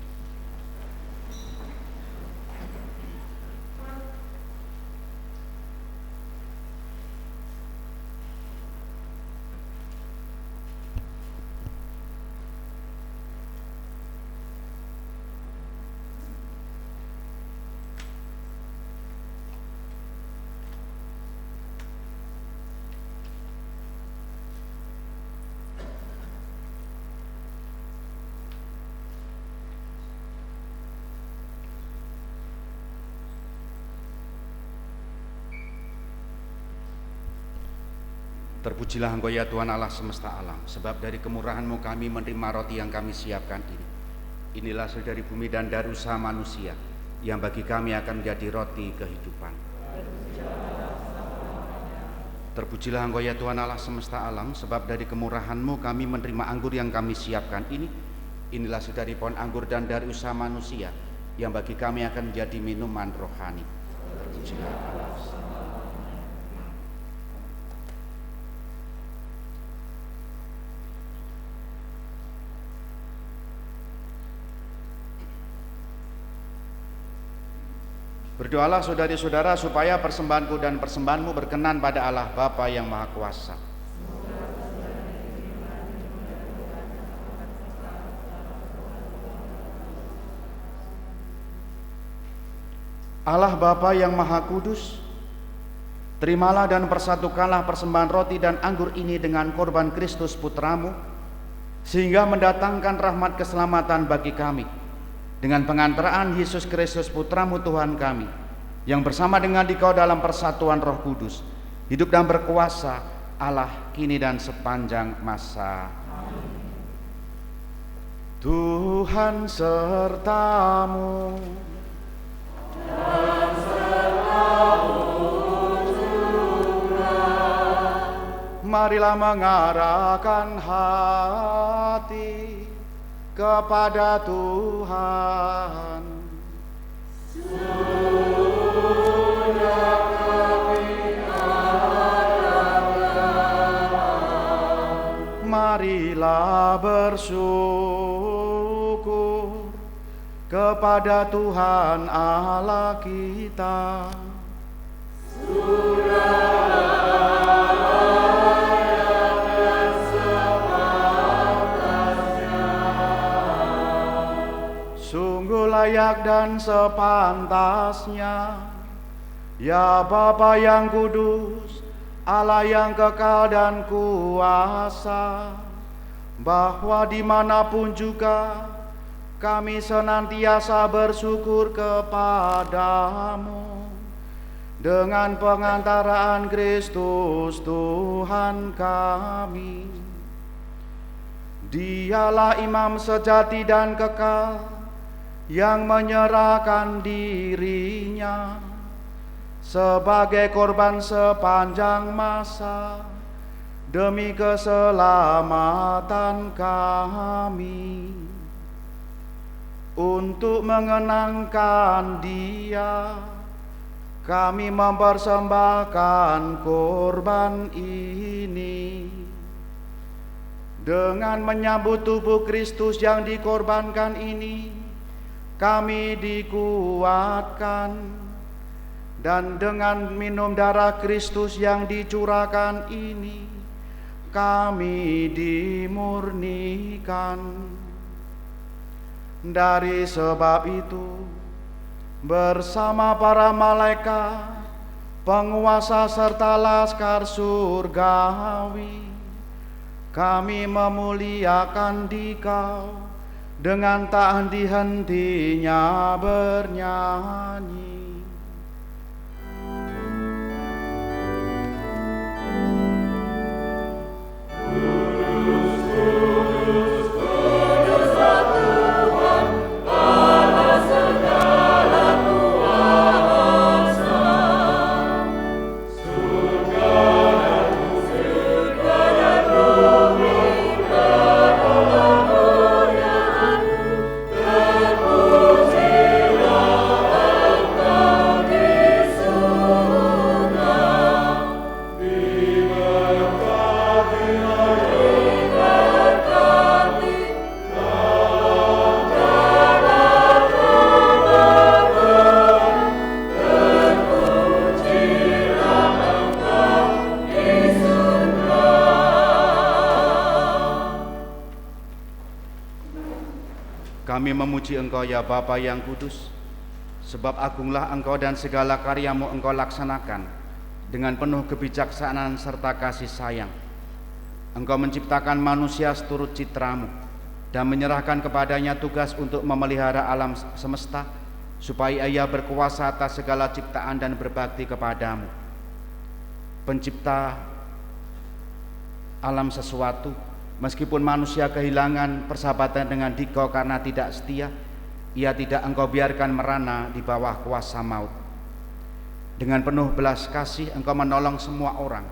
Terpujilah Engkau ya Tuhan Allah semesta alam, sebab dari kemurahan-Mu kami menerima roti yang kami siapkan ini. Inilah hasil dari bumi dan dari usaha manusia, yang bagi kami akan menjadi roti kehidupan. Terpujilah Engkau ya Tuhan Allah semesta alam, sebab dari kemurahan-Mu kami menerima anggur yang kami siapkan ini. Inilah hasil dari pohon anggur dan dari usaha manusia, yang bagi kami akan menjadi minuman rohani. Terpujilah Allah. Berdoalah saudari-saudara supaya persembahanku dan persembahanmu berkenan pada Allah Bapa yang Maha Kuasa. Allah Bapa yang Maha Kudus, terimalah dan persatukanlah persembahan roti dan anggur ini dengan korban Kristus Putramu, sehingga mendatangkan rahmat keselamatan bagi kami. dengan pengantaraan Yesus Kristus Putramu Tuhan kami, yang bersama dengan Dikau dalam persatuan Roh Kudus, hidup dan berkuasa Allah kini dan sepanjang masa. Tuhan sertamu dan sertamu juga. Marilah mengarahkan hati kepada Tuhan. Sudah kami katakan, marilah bersyukur kepada Tuhan Allah kita. Sungguh layak dan sepantasnya, ya Bapa yang kudus, Allah yang kekal dan kuasa, bahwa dimanapun juga kami senantiasa bersyukur kepadamu dengan pengantaraan Kristus Tuhan kami. Dialah imam sejati dan kekal, yang menyerahkan dirinya sebagai korban sepanjang masa demi keselamatan kami. Untuk mengenangkan Dia, kami mempersembahkan korban ini. Dengan menyambut tubuh Kristus yang dikorbankan ini, kami dikuatkan, dan dengan minum darah Kristus yang dicurahkan ini, kami dimurnikan. Dari sebab itu, bersama para malaikat, penguasa serta laskar surgawi, kami memuliakan Dikau dengan tak henti-hentinya bernyanyi. Kami memuji Engkau ya Bapa yang kudus, sebab agunglah Engkau dan segala karyamu Engkau laksanakan dengan penuh kebijaksanaan serta kasih sayang. Engkau menciptakan manusia seturut citramu dan menyerahkan kepadanya tugas untuk memelihara alam semesta, supaya ia berkuasa atas segala ciptaan dan berbakti kepadamu. Pencipta alam sesuatu, meskipun manusia kehilangan persahabatan dengan Dikau karena tidak setia, ia tidak Engkau biarkan merana di bawah kuasa maut. Dengan penuh belas kasih Engkau menolong semua orang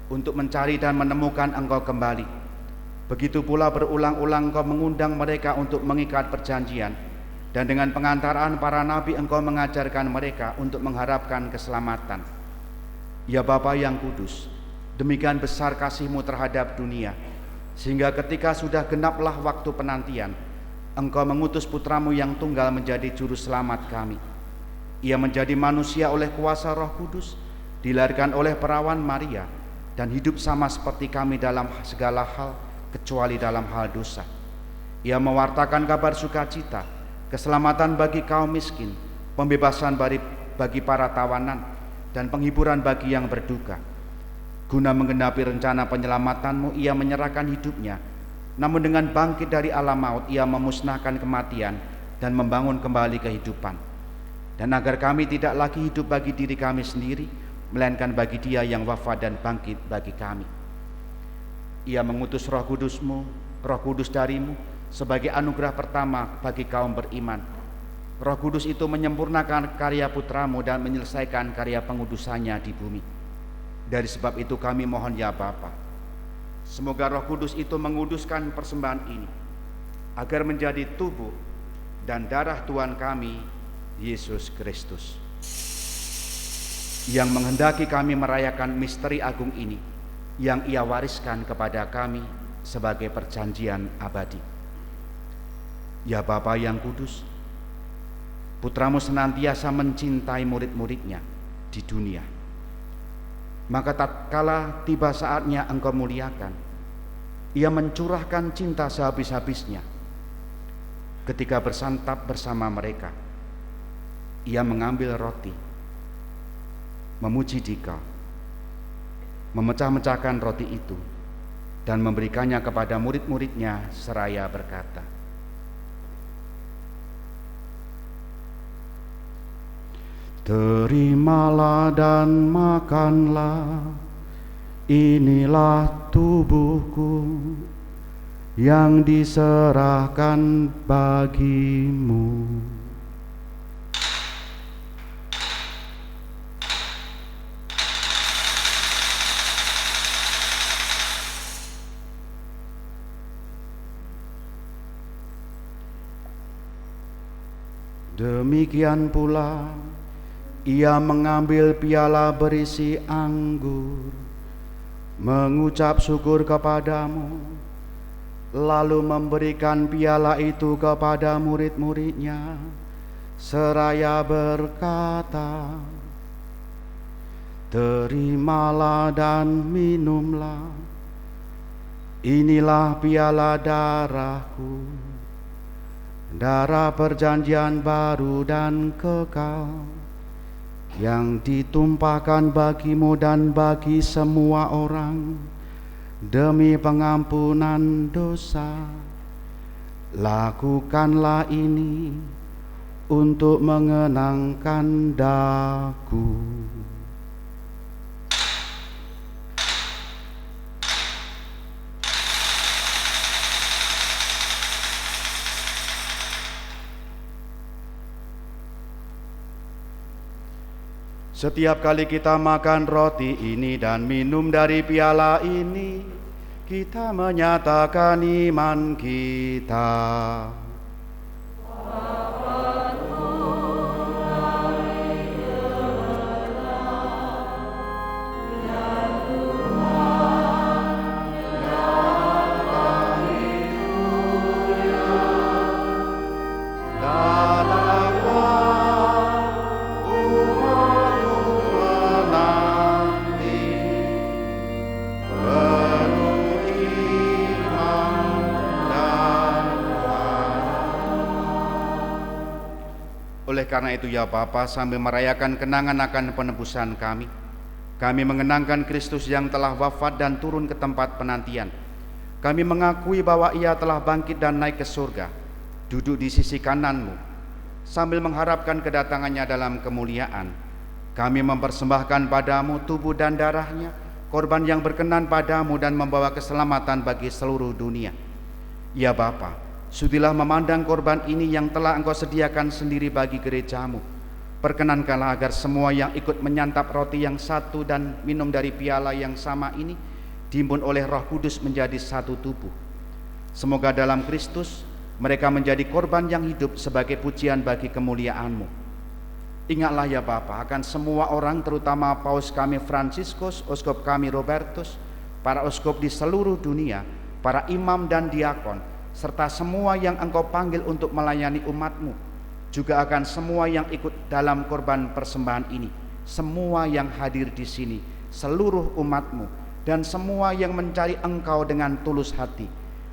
untuk mencari dan menemukan Engkau kembali. Begitu pula berulang-ulang Engkau mengundang mereka untuk mengikat perjanjian, dan dengan pengantaraan para nabi Engkau mengajarkan mereka untuk mengharapkan keselamatan. Ya Bapa yang kudus, demikian besar kasih-Mu terhadap dunia, sehingga ketika sudah genaplah waktu penantian, Engkau mengutus Putramu yang tunggal menjadi juru selamat kami. Ia menjadi manusia oleh kuasa Roh Kudus, dilahirkan oleh perawan Maria, dan hidup sama seperti kami dalam segala hal, kecuali dalam hal dosa. Ia mewartakan kabar sukacita, keselamatan bagi kaum miskin, pembebasan bagi para tawanan, dan penghiburan bagi yang berduka. Guna menggenapi rencana penyelamatanmu, ia menyerahkan hidupnya, namun dengan bangkit dari alam maut ia memusnahkan kematian dan membangun kembali kehidupan. Dan agar kami tidak lagi hidup bagi diri kami sendiri, melainkan bagi Dia yang wafat dan bangkit bagi kami. Ia mengutus Roh Kudus-Mu, Roh Kudus darimu, sebagai anugerah pertama bagi kaum beriman. Roh Kudus itu menyempurnakan karya Putra-Mu dan menyelesaikan karya pengudusannya di bumi. Dari sebab itu kami mohon ya Bapa, semoga Roh Kudus itu menguduskan persembahan ini, agar menjadi tubuh dan darah Tuhan kami, Yesus Kristus, yang menghendaki kami merayakan misteri agung ini, yang Ia wariskan kepada kami sebagai perjanjian abadi. Ya Bapa yang kudus, Putra-Mu senantiasa mencintai murid-muridnya di dunia. Maka tatkala tiba saatnya Engkau muliakan, Ia mencurahkan cinta sehabis-habisnya. Ketika bersantap bersama mereka, Ia mengambil roti, memuji Dikau, memecah-mecahkan roti itu, dan memberikannya kepada murid-muridnya seraya berkata, "Terimalah dan makanlah, inilah tubuhku yang diserahkan bagimu." Demikian pula Ia mengambil piala berisi anggur, mengucap syukur kepadamu, lalu memberikan piala itu kepada murid-muridnya, seraya berkata, "Terimalah dan minumlah, inilah piala darahku, darah perjanjian baru dan kekal, yang ditumpahkan bagimu dan bagi semua orang demi pengampunan dosa. Lakukanlah ini untuk mengenangkan daku." Setiap kali kita makan roti ini dan minum dari piala ini, kita menyatakan iman kita. Oleh karena itu ya Bapa, sambil merayakan kenangan akan penebusan kami mengenangkan Kristus yang telah wafat dan turun ke tempat penantian. Kami mengakui bahwa Ia telah bangkit dan naik ke surga, duduk di sisi kanan-Mu. Sambil mengharapkan kedatangannya dalam kemuliaan, kami mempersembahkan padamu tubuh dan darahnya, korban yang berkenan padamu dan membawa keselamatan bagi seluruh dunia. Ya Bapa, sudilah memandang korban ini yang telah Engkau sediakan sendiri bagi gereja-Mu. Perkenankanlah agar semua yang ikut menyantap roti yang satu dan minum dari piala yang sama ini diimpun oleh Roh Kudus menjadi satu tubuh. Semoga dalam Kristus mereka menjadi korban yang hidup sebagai pujian bagi kemuliaan-Mu. Ingatlah ya Bapa akan semua orang, terutama Paus kami Fransiskus, Uskup kami Robertus, para uskup di seluruh dunia, para imam dan diakon, serta semua yang Engkau panggil untuk melayani umat-Mu, juga akan semua yang ikut dalam korban persembahan ini, semua yang hadir di sini, seluruh umat-Mu, dan semua yang mencari Engkau dengan tulus hati.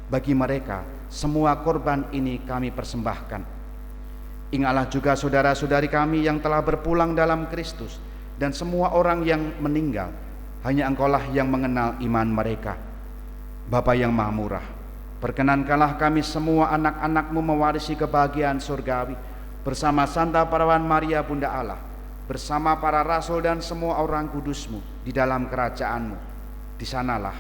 Bagi mereka, semua korban ini kami persembahkan. Ingatlah juga saudara-saudari kami yang telah berpulang dalam Kristus, dan semua orang yang meninggal. Hanya Engkaulah yang mengenal iman mereka. Bapa yang Maha Murah, Perkenankanlah kami semua anak-anak-Mu mewarisi kebahagiaan surgawi bersama Santa Perawan Maria Bunda Allah, bersama para rasul dan semua orang kudus-Mu di dalam kerajaan-Mu. Di sanalah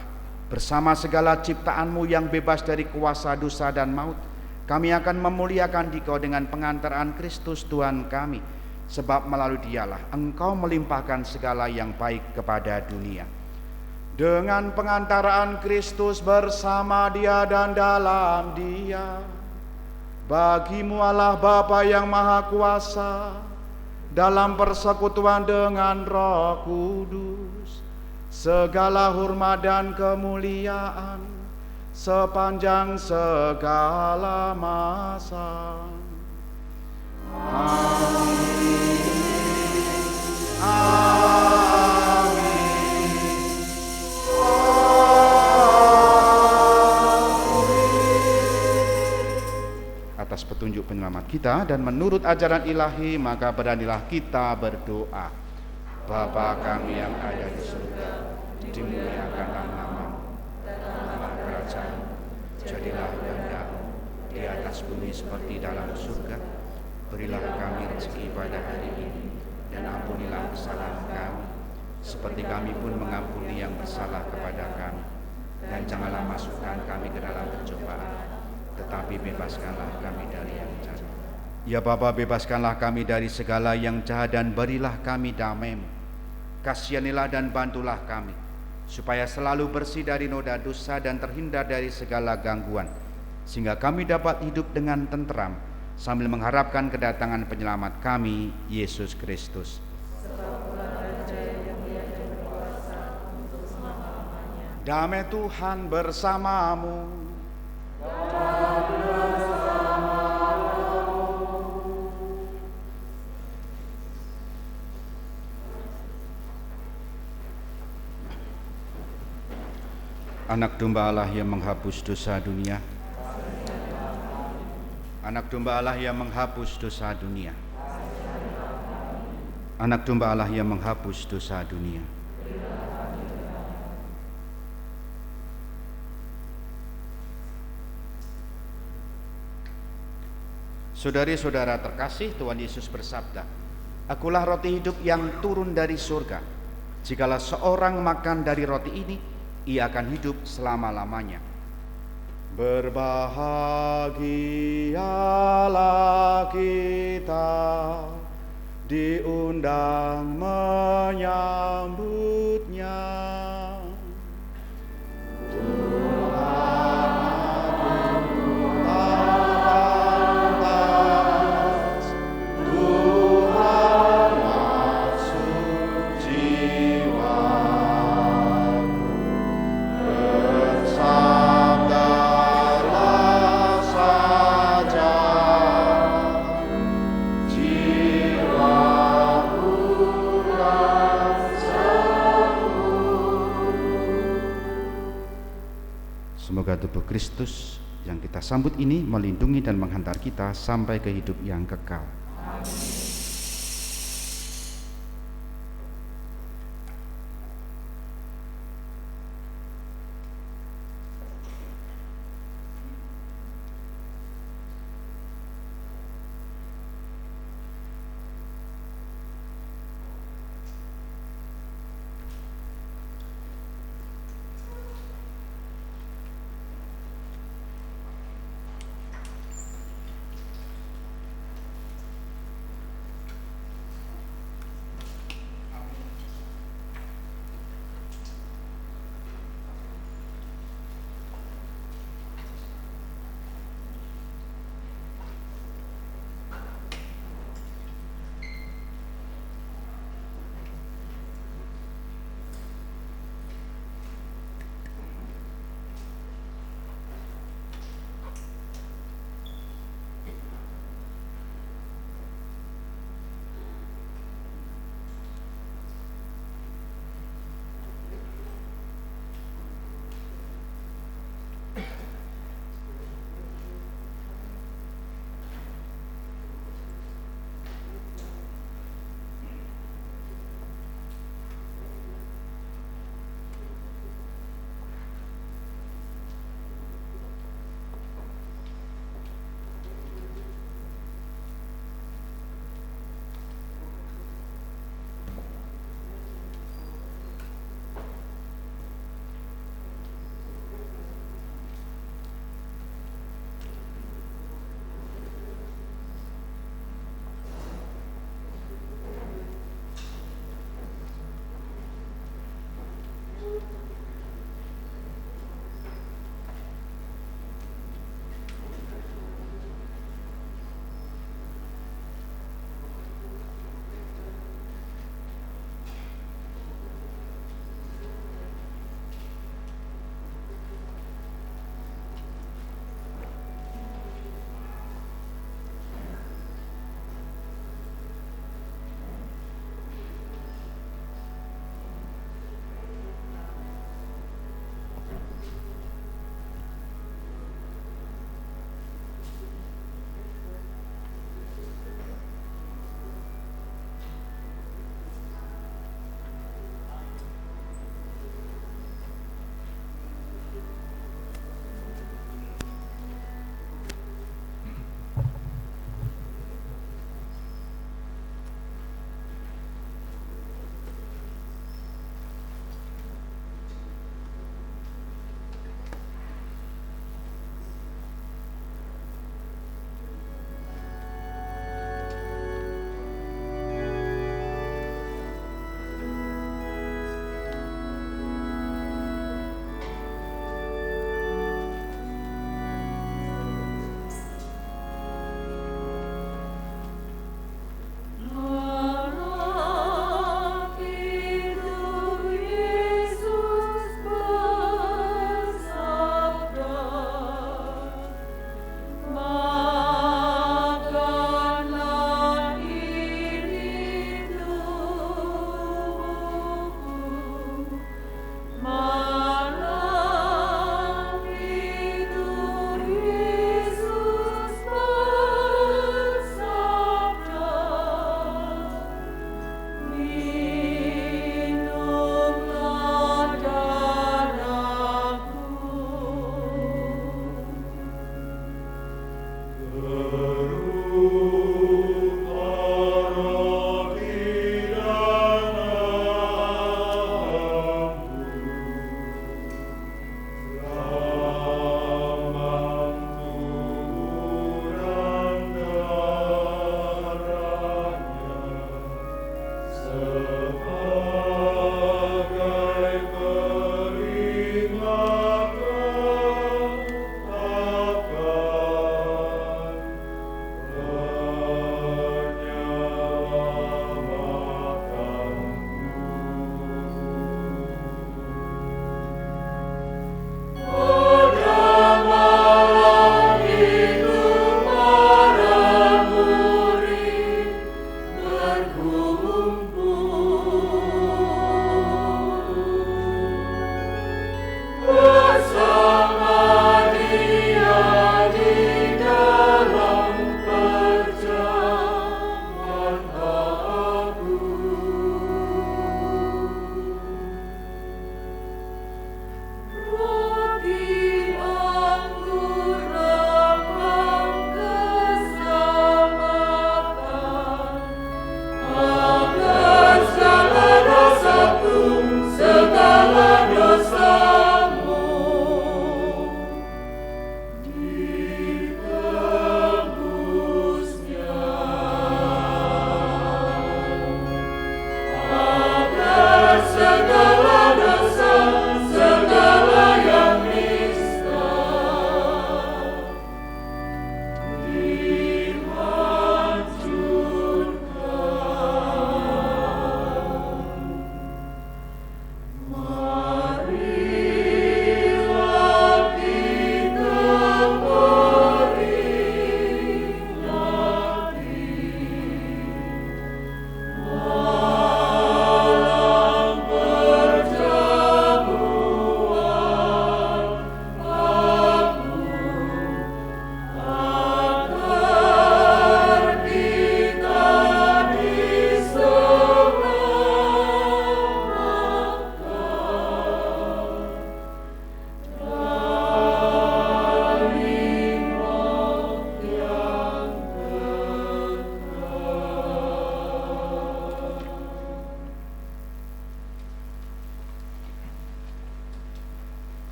bersama segala ciptaan-Mu yang bebas dari kuasa dosa dan maut, kami akan memuliakan Dikau dengan pengantaran Kristus Tuhan kami, sebab melalui Dialah Engkau melimpahkan segala yang baik kepada dunia. Dengan pengantaraan Kristus bersama Dia dan dalam Dia, bagi-Mu Allah Bapa yang Maha Kuasa, dalam persekutuan dengan Roh Kudus, segala hormat dan kemuliaan sepanjang segala masa. Amin. Amin. Atas petunjuk penyelamat kita dan menurut ajaran ilahi, maka beranilah kita berdoa. Bapa kami yang ada di surga, dimuliakanlah nama-Mu, datanglah kerajaan-Mu, jadilah kehendak-Mu di atas bumi seperti dalam surga. Berilah kami rezeki pada hari ini, dan ampunilah kesalahan kami, seperti kami pun mengampuni yang bersalah kepada kami. Dan janganlah masukkan kami ke dalam pencobaan, tetapi bebaskanlah kami dari yang jahat. Ya Bapa, bebaskanlah kami dari segala yang jahat dan berilah kami damai-Mu. Kasihanilah dan bantulah kami, supaya selalu bersih dari noda dosa dan terhindar dari segala gangguan, sehingga kami dapat hidup dengan tenteram sambil mengharapkan kedatangan penyelamat kami, Yesus Kristus. Damai Tuhan bersamamu. Anak domba Allah yang menghapus dosa dunia. Anak domba Allah yang menghapus dosa dunia. Anak domba Allah yang menghapus dosa dunia. Saudari-saudara terkasih, Tuhan Yesus bersabda, "Akulah roti hidup yang turun dari surga. Jikalau seorang makan dari roti ini, ia akan hidup selama-lamanya." Berbahagialah kita, diundang menyambutnya. Semoga tubuh Kristus yang kita sambut ini melindungi dan menghantar kita sampai ke hidup yang kekal. Amin.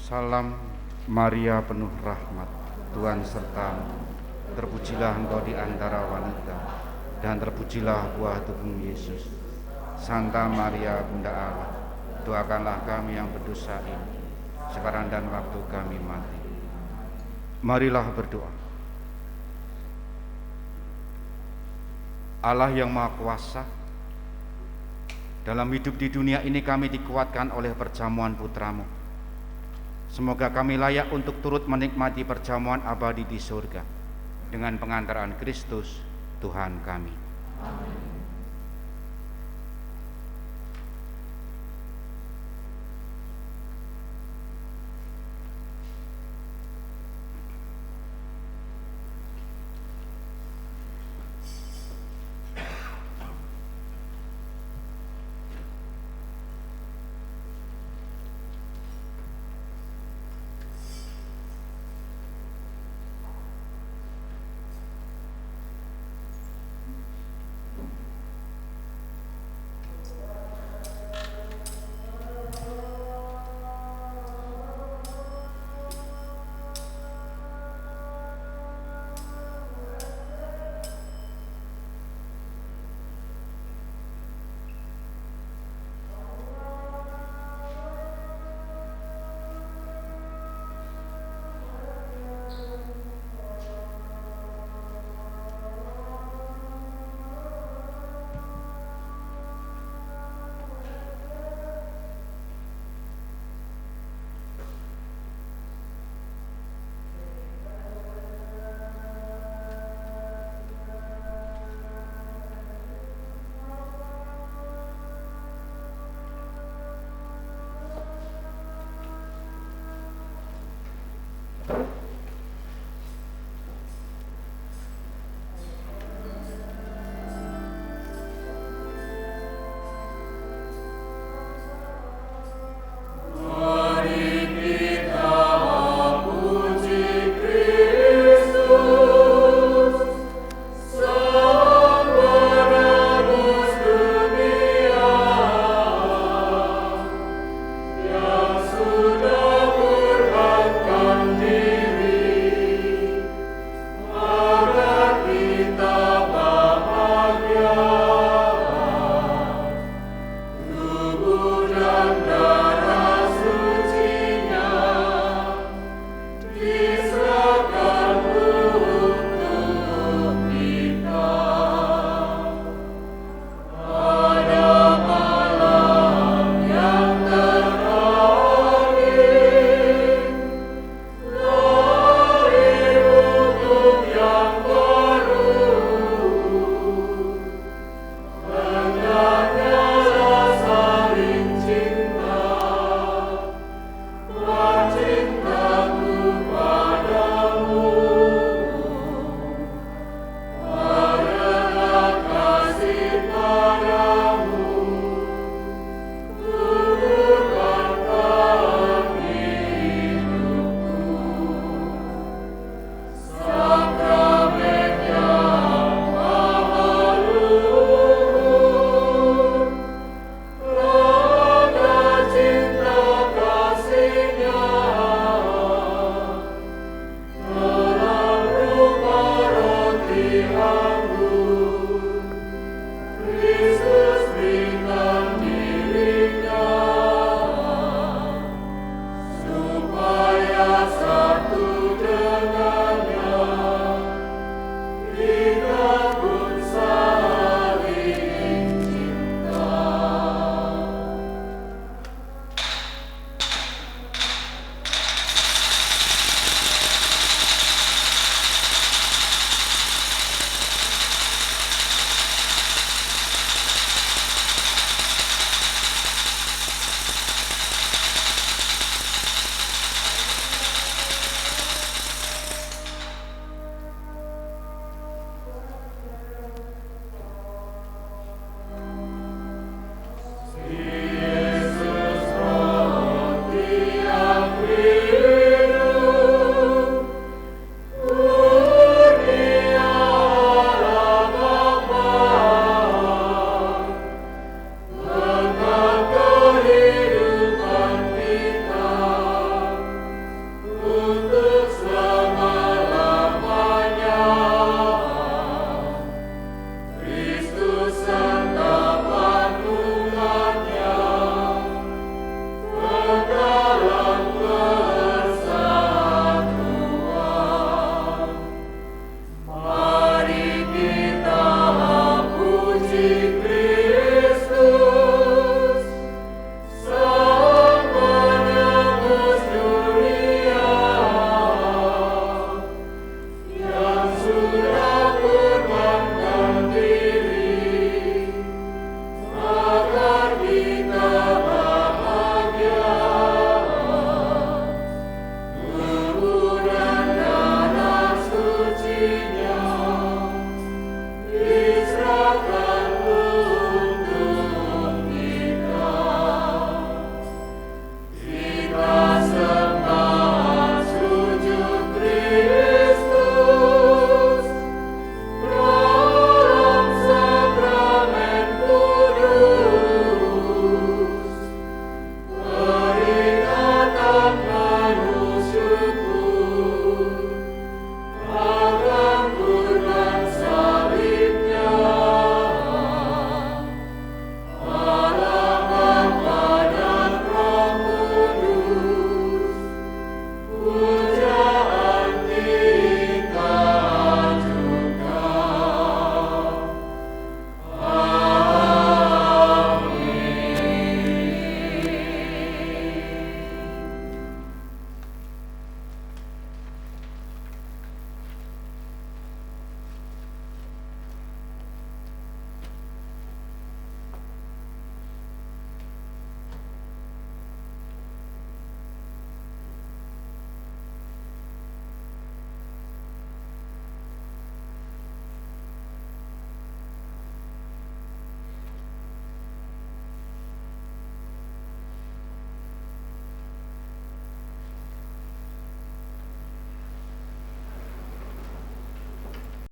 Salam Maria penuh rahmat, Tuhan sertamu. Terpujilah engkau di antara wanita, dan terpujilah buah tubuhmu Yesus. Santa Maria Bunda Allah, doakanlah kami yang berdosa ini, sekarang dan waktu kami mati. Marilah berdoa. Allah yang Maha Kuasa, dalam hidup di dunia ini kami dikuatkan oleh perjamuan Putramu. Semoga kami layak untuk turut menikmati perjamuan abadi di surga dengan pengantaran Kristus Tuhan kami. Amin.